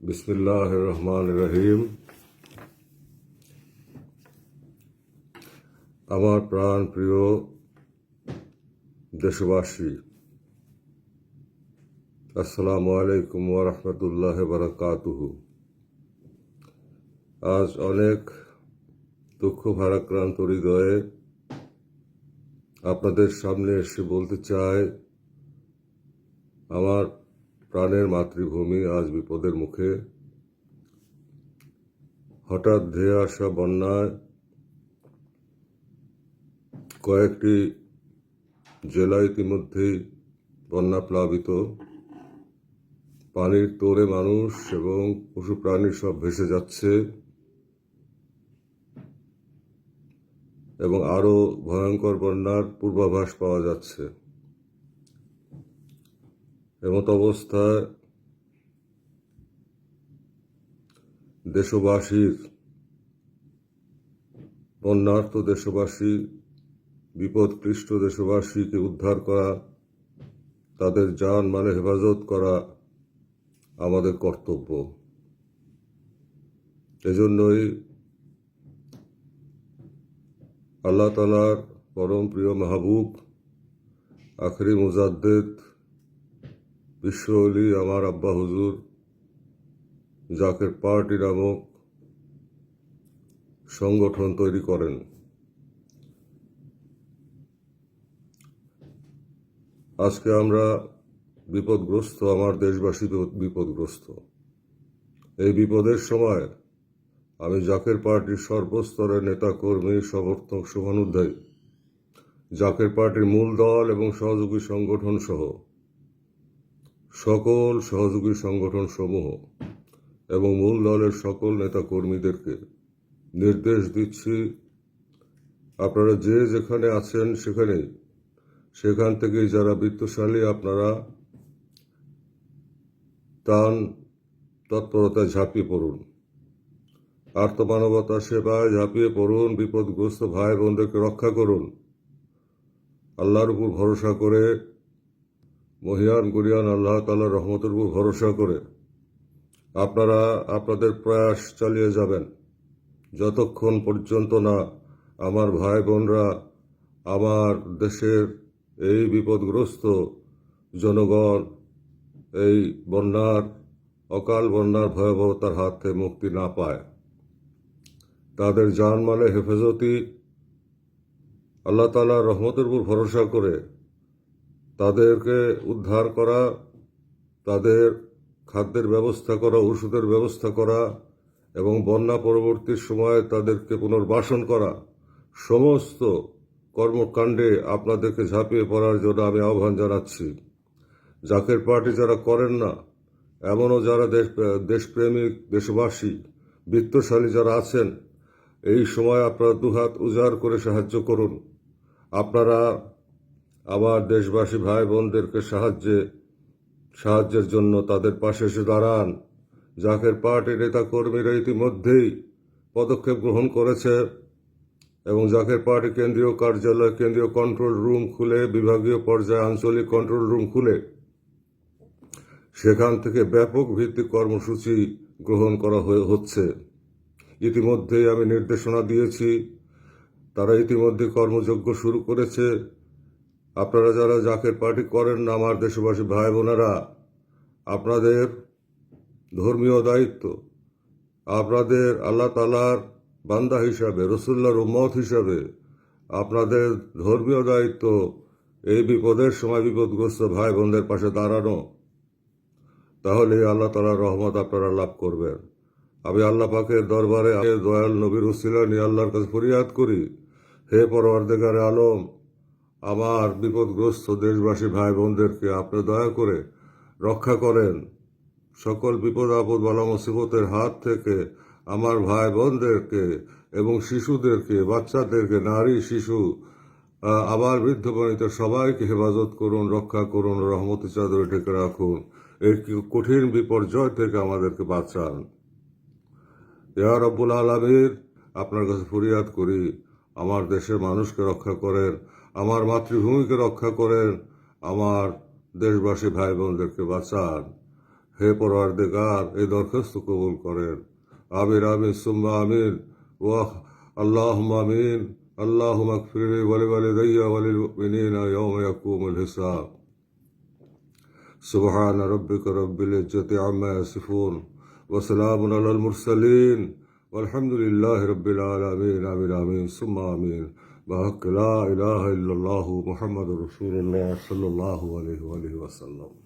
বিসমিল্লাহির রহমানির রহিম। আমার প্রাণ প্রিয় দেশবাসী, আসসালামু আলাইকুম ওয়া রাহমাতুল্লাহি ওয়া বারাকাতুহু। আজ অনেক দুঃখ ভারাক্রান্ত হৃদয়ে আপনাদের সামনে এসে বলতে চাই, আমার প্রাণের মাতৃভূমি আজ বিপদের মুখে। হঠাৎ ধেয়ে আসা বন্যায় কয়েকটি জেলা ইতিমধ্যেই বন্যা প্লাবিত। পানির তোড়ে মানুষ এবং পশু প্রাণী সব ভেসে যাচ্ছে এবং আরো ভয়ঙ্কর বন্যার পূর্বাভাস পাওয়া যাচ্ছে। এমত অবস্থায় দেশবাসীর, বন্যার্ত দেশবাসী, বিপদক্লিষ্ট দেশবাসীকে উদ্ধার করা, তাদের জান মালে হেফাজত করা আমাদের কর্তব্য। এজন্যই আল্লাহ তাআলার পরম প্রিয় মাহবুব আখরি মুজাদ্দেদ বিশ্ব ওলি আমার আব্বা হুজুর জাকের পার্টি নামক সংগঠন তৈরি করেন। আজকে আমরা বিপদগ্রস্ত, আমার দেশবাসী বিপদগ্রস্ত। এই বিপদের সময় আমি জাকের পার্টির সর্বস্তরের নেতা কর্মী, সমর্থক, শুভানুধ্যায়ী, জাকের পার্টির মূল দল এবং সহযোগী সংগঠন সহ সকল সহযোগী সংগঠন সমূহ এবং মূল দলের সকল নেতা কর্মীদেরকে নির্দেশ দিচ্ছি, আপনারা যে যেখানে আছেন সেখান থেকেই যারা বিত্তশালী, আপনারা তৎপরতায় ঝাঁপিয়ে পড়ুন, আর্তমানবতার সেবায় ঝাঁপিয়ে পড়ুন, বিপদগ্রস্ত ভাই বোনদেরকে রক্ষা করুন। আল্লাহর উপর ভরসা করে, মহিয়ান গরিয়ান আল্লাহ তাআলার রহমতের উপর ভরসা করে আপনারা আপনাদের প্রয়াস চালিয়ে যাবেন, যতক্ষণ পর্যন্ত না আমার ভাই বোনরা, আমার দেশের এই বিপদগ্রস্ত জনগণ এই অকাল বন্যার ভয়াবহতার হাত থেকে মুক্তি না পায়। তাদের জানমালে হেফাজতি, আল্লাহ তাআলার রহমতের উপর ভরসা করে তাদেরকে উদ্ধার করা, তাদের খাদ্যের ব্যবস্থা করা, ওষুধের ব্যবস্থা করা এবং বন্যা পরবর্তী সময়ে তাদেরকে পুনর্বাসন করা, সমস্ত কর্মকাণ্ডে আপনাদেরকে ঝাঁপিয়ে পড়ার জন্য আমি আহ্বান জানাচ্ছি। জাকের পার্টি যারা করেন না, এমনও যারা দেশপ্রেমিক দেশবাসী, বিত্তশালী যারা আছেন, এই সময় আপনারা দুহাত উজাড় করে সাহায্য করুন। আপনারা আমার দেশবাসী ভাই বোনদেরকে সাহায্যের জন্য তাদের পাশে এসে দাঁড়ান। জাকের পার্টির নেতা কর্মীরা ইতিমধ্যেই পদক্ষেপ গ্রহণ করেছে এবং জাকের পার্টি কেন্দ্রীয় কার্যালয়, কেন্দ্রীয় কন্ট্রোল রুম খুলে, বিভাগীয় পর্যায়ে আঞ্চলিক কন্ট্রোল রুম খুলে সেখান থেকে ব্যাপক ভিত্তিক কর্মসূচি গ্রহণ করা হচ্ছে। ইতিমধ্যেই আমি নির্দেশনা দিয়েছি, তারা ইতিমধ্যে কর্মযজ্ঞ শুরু করেছে। আপনারা যারা জাকের পার্টি করেন না, আমার দেশবাসী ভাই বোনেরা, আপনাদের ধর্মীয় দায়িত্ব, আপনাদের আল্লাহ তাআলার বান্দা হিসাবে, রাসূলুল্লাহর উম্মত হিসাবে আপনাদের ধর্মীয় দায়িত্ব এই বিপদের সময় বিপদগ্রস্ত ভাই বোনদের পাশে দাঁড়ানো। তাহলে আল্লাহ তাআলার রহমত আপনারা লাভ করবেন। আমি আল্লাহ পাকের দরবারে দয়াল নবীর উসিলা নিয়ে আল্লাহর কাছে ফরিয়াদ করি, হে পরওয়ারদিগারে আলম, আমার বিপদগ্রস্ত দেশবাসী ভাই বোনদেরকে আপনি দয়া করে রক্ষা করেন। সকল বিপদ আপদ বালা মুসিবতের হাত থেকে আমার ভাই বোনদেরকে এবং শিশুদেরকে, বাচ্চাদেরকে, নারী, শিশু, আবার বৃদ্ধ বনিতা সবাইকে হেফাজত করুন, রক্ষা করুন, রহমতের চাদরে ঢেকে রাখুন। এই কঠিন বিপর্যয় থেকে আমাদেরকে বাঁচান। ইয়া রব্বুল আলামিন, আপনার কাছে ফরিয়াদ করি, আমার দেশের মানুষকে রক্ষা করেন, আমার মাতৃভূমিকে রক্ষা করেন, আমার দেশবাসী ভাই বোনদেরকে বাঁচান। হে পরওয়ারদিগার, এই দরখাস্ত কবুল করেন। আমিন আমিন সুম্মা আমিন। ওয়াহ আল্লাহুম্মা আমিন। আল্লাহুম্মা আগফিরলি ওয়া লিওয়ালিদাইয়া ওয়া লিল মুমিনিনা ইয়াওমা ইয়াকুমুল হিসাব। সুবহান রাব্বিকা রাব্বিল ইজ্জাতি আম্মা ইয়াসিফুন ওয়া সালামুন আলাল মুরসালিন ওয়ালহামদুলিল্লাহি রাব্বিল আলামিন। আমিন আমিন সুম্মা আমিন। বাহাক লা ইলাহা ইল্লাল্লাহু মুহাম্মাদুর রাসূলুল্লাহ সাল্লাল্লাহু আলাইহি ওয়া আলিহি ওয়াসাল্লাম।